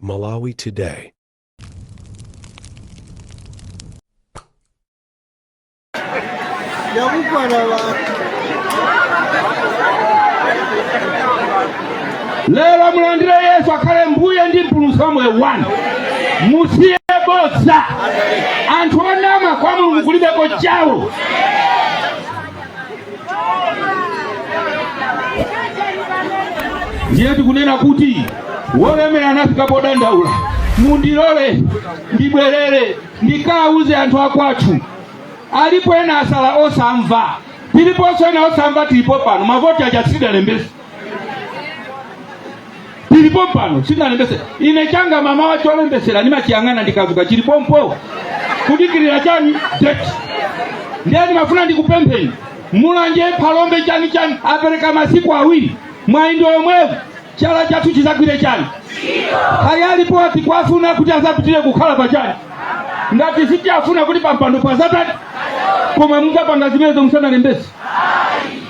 Malawi Today. Lero mulandire Yesu akhale mbuye ndi mpulumutsi wamwe wanu. Musiye bodza. Anthu onama kwa Mulungu kulibeko chawo. Ndiye tikunena kuti wolemera anafika podandaula. Mundilole ndibwerere ndikawuze anthu akwathu. Alipo ena asala osamva. Tiliponso ena osamva tilipo pano. Mavoti achasida lembesi. Tilipo pano sina lembese. Ine changa mama wacho olembesera nimachiyang'ana ndikazuka chilipompo. Kudikirira chani deti. Ndiye mafuna ndikupempheni. Mulanje palombe chani apereka masiku awiri. Mwaindo omwevu chala chathu chizagwire chani. Kali alipo ati kwafuna kuti azapitire kukhala pa chani. Ngati siti afuna kuti pampando pa Satani. Koma mungapanga zimenezo musana lembesi.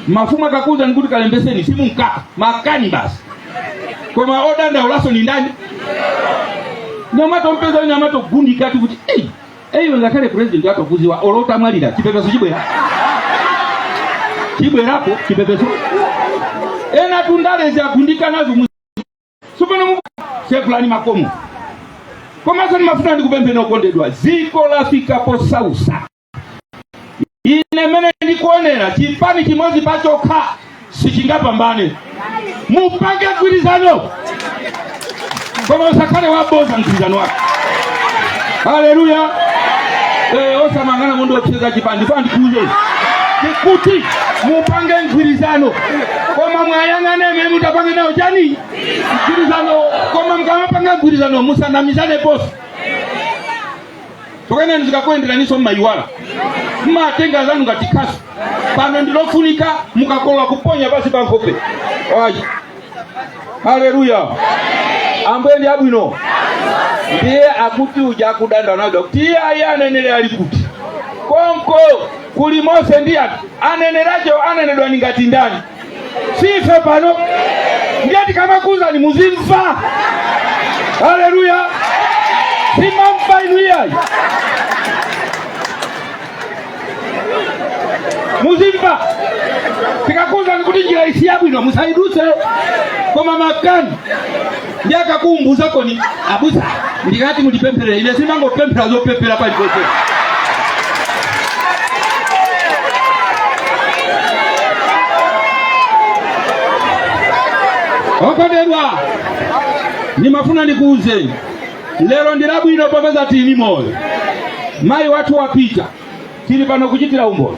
Mafumu akakuza nikuti kalembeseni simu nkaka makani basi. Koma odanda ulaso ni ndani. Nyamato mpeza nyamato gundi kati kuti eyo ngakale president atokuziwa olota mwalira chipepeso chibwera. Chibwerapo chipepeso. Ena tundale za gundika nazo supeno mu sekulani makomo. Koma sani mafuta ndikupempheni okondedwa ziko lafika po sausa. Ine mene ndikuonera chipani chimozi pachokha sichingapambane. Mupange gwirizano. Koma usakale waboza mgwirizano wako. Haleluya. Osamangana mundu ocheza chipandi fandi kuze. Kuti mupange gwirizano. Koma mwayangane mwe mutapange nao chani? Gwirizano. Koma mkamapanga gwirizano musandamizane bosi. Tokene nzikakwendera niso mmayiwala. Mmatenga zanu ngatikasi. Pano ndilofunika mukakola kuponya basi pankope. Oyi. Haleluya. Ambeni abwino. Ndiye akuti uja kudanda na dokti ayanenele alikuti. Konko kulimose ndiye anenerajo anenedwa ngati ndani. Sife pano. Ndiye kama kuza ni muzimfa. Haleluya. Simampa inu yayi. Muzimba tikakuza nikuti njira isi yabwino musaiduse koma makani ndiye akakumbuza koni abuza ndikati mulipemphere ile simango pempera zo pempera pa ipote okondedwa ni mafuna ndikuuze lero ndilabwino popeza tini moyo mai watu wapita tili pano kuchitira umbolo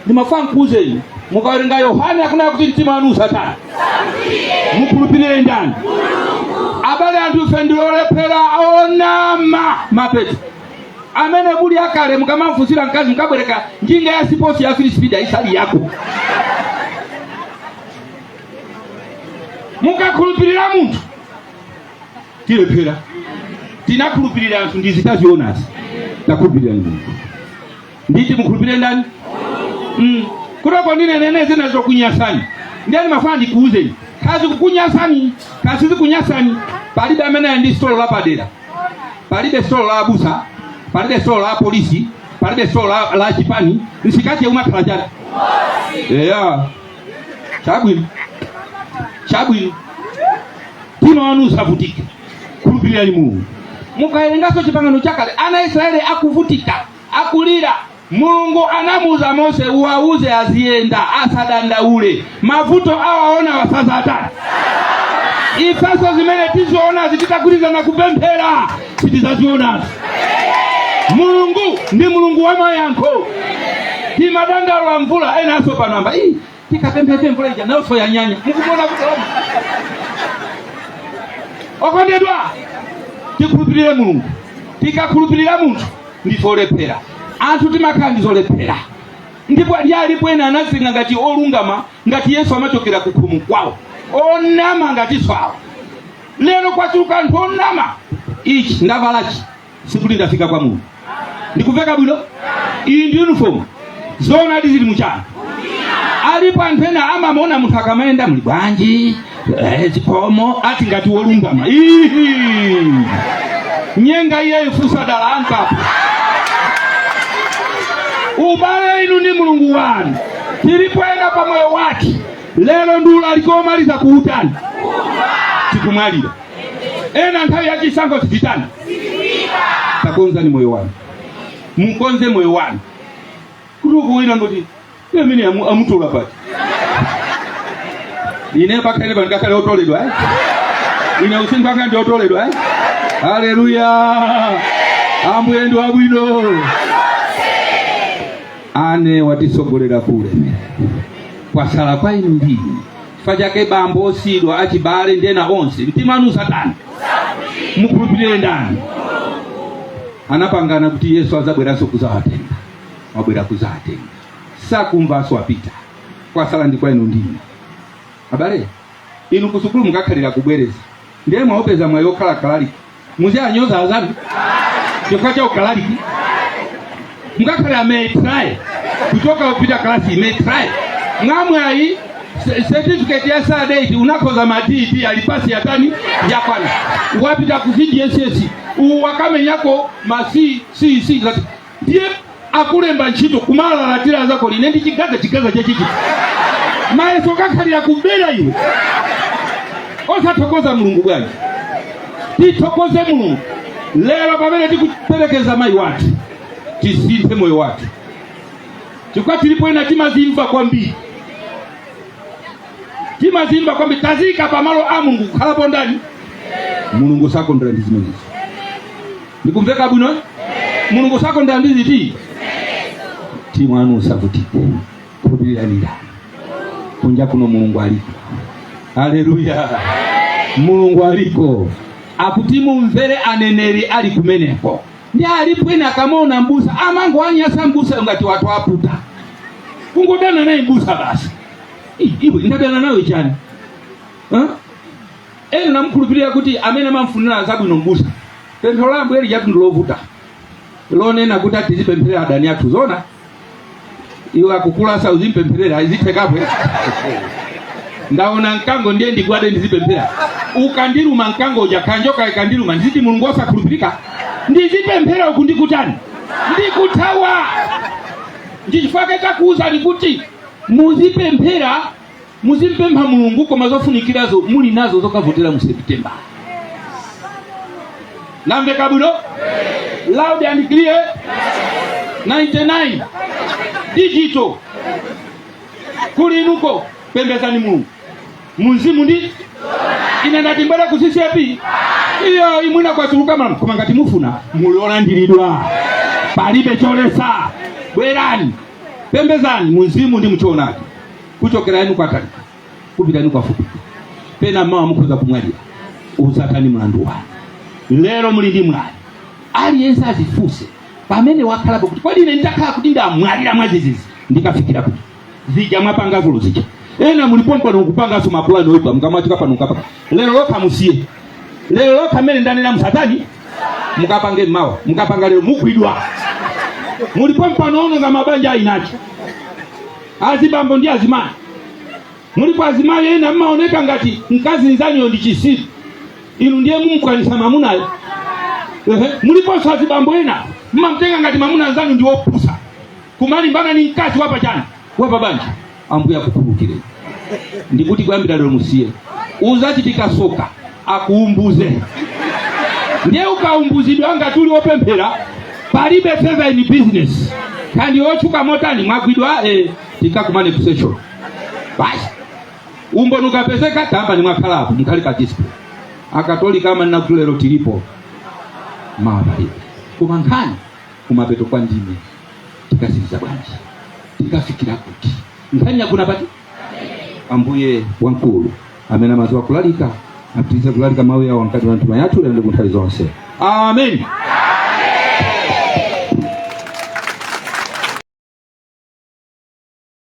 nimafaa nkuze mukawerenga Yohana hakuna kuti mtima wanu Satani mukulupirire ndani abale anthu fendilolephera onama mapeti amene buli akale mukamamfusira mkazi mukabwereka njinga ya siposi ya free speed isali yako mukakhulupirira munthu tilephera tinakhulupirira anthu ndizitazionasi takhulupirira munthu nditi mukhulupirire ndani Kuroko nine neneze nazo kunyasani. Ndiye mafana ndikuuze. Kazi kukunyasani, kazi kunyasani. Palibe amene ndi stolo la padera. Palibe stolo la busa, palibe stolo la polisi, palibe stolo la chipani, nisikati ya umakala jana. Yeah. Chabwini. Tino wanu savutike. Kulupirira ni Mungu. Mukayengaso chipangano chakale ana Israeli akuvutika, akulira. Mulungu anamuza Mose uwauze azienda asadandaule mavuto awaona wasaza atani ifaso zimene tizoona zititakuliza na kupemphera sitizaziona. Mulungu ndi Mulungu wa mayankho ti madandalo wa mvula ena aso panamba tikapemphe mvula ija naso ya nyanya mukubona kuti okondedwa tikhulupirire Mulungu tikakhulupirira munthu ndifolephera anthu timakhandizolephera ndipo alipo ena anazinga ngati olungama ngati Yesu amachokera kukhumu kwawo onama ngati swawo lero kwachuka anthu onama ichi ndavalachi sikuli ndafika kwa Mulungu ndikuveka bwino iyi ndi uniform zona zili muchana alipo anthu ena amamuona munthu akamaenda muli bwanji zikomo ati ngati wolungama nyenga iye fusa dalanka ubale inu ni mulungu wanu tilipoenda pa moyo wake lelo ndula alikomaliza kuutani tikumwalira ena nthawi ya chisango sititani takonza ni moyo wanu mkonze moyo wanu kuruku wina ngoti mimi amutula pati ine bakale bangakale otoledwa ine usimbanga ndi otoledwa haleluya amwendo abwino ane watisogolera kulemera kwasala kwa inu ndini fajake bambo osidwa achibale ndena onse mtimanu satani mukulupirire ndani anapangana kuti Yesu azabweraso kuzawatenga wabwera kuzawatenga sakumvaso apita kwasala ndi kwa inu ndini abale inu kusukulu mukakhalira kubwereza ndiye mwaopeza mwayo kala kalaliki muzi anyoza azabi chokacha ukalaliki mukakhalira metry kutoka upita klasi metry ngamwayi certificate ya sadate unakoza matiti alipasi ya tani ya kwana wapita kuzidi SS wakame yako masi si ndiye akulemba nchito kumala latira zako linendi chigaza chechiki maeso kakhalira kubera iwe osa tokoza mulungu bwanji titokoze mulungu lero pamene tikuperekeza mai watu tisinthe moyo watu chikwa tilipoenda timazimba kwambiri tazika pamalo a mulungu kukhalapo ndani mulungu sakondera ndi zimenezi ndikumveka bwino mulungu sakondera ndi ziti timwanusa kuti kubiranira kunja kuno mulungu aliko haleluya mulungu aliko akuti mumvere aneneri ali kumeneko ndi alipwena kamona mbusa amango anyasa mbusa ngati watu aputa kungodana naye mbusa basi iwe ndadana nawe chani eno namkhulupirira kuti amene mamfunira azabu ino mbusa pempho lambo eli jatu ndilovuta lonena kuti atizipempherera adani athu zona iwe akukulasa uzimpempherera azithekapo ndaona nkango ndiye ndigwade ndizipemphera ukandiluma nkango ujakanjoka ikandiluma ndiziti mulungu osakhulupirika ndizipemphera uku ndikutani ndikuthawa ndichifake takuuza ndikuti muzimpempha mulungu koma zofunikirazo muli nazo zokavotera mu September namveka bwino loud and clear 99 digital kulinuko pembezani mulungu munzimu ndi inenda timbera kusisepi iyo imwina kwa tuluka koma ngati mufuna muliolandiridwa palibe cholesa bwerani pembezani munzimu ndi muchonaki kuchokera inu kwatali kupita inu kwafupi pena mawa mukhoza kumwalira uzatani mlandu wanu lero muli ndi mlali aliyense azifuse pamene wakhalapo kuti kodi ine ndakhala kuti ndamwalira mwazizizi ndikafikira kuti zija mwapangazo zija ena mulipompa nokupanga mapulani oipa mkamachika pano nkapa lero lokha musiye lero lokha mene ndanena musatani mukapange mawa mukapanga lero mugwidwa mulipompa nono nga mabanja inachi azibambo ndi azimani mulipo azimani ena mmaoneka ngati mkazi nzanyo ndi chisiru inu ndiye mumukwanisa mamunayo mulipo so azibambo ena mmamtenga ngati mamuna nzanyo ndi opusa kumali mbana ni mkazi wapa chani wapa banja ambuya kukhulukire ndikuti kwambira lero musiye uzachitika soka akuumbuze ndiye ukaumbuzidwa ngati uli opemphera palibe favor in business kandi ochuka motani mwagwidwa tikakumane kusession basi umbonuka peseka tamba ni mwakhalapo mkhali ka display akatolika kama nina kutulero tilipo mabali kumankhani kumapeto kwa ndime tikasiriza bwanji tikafikira kuti nkhani yakuna pati ambuye wankulu amena maziwa kulalika atiza kulalika mawe ya wankati wa ntuma yachu lende kuntali zonse amen.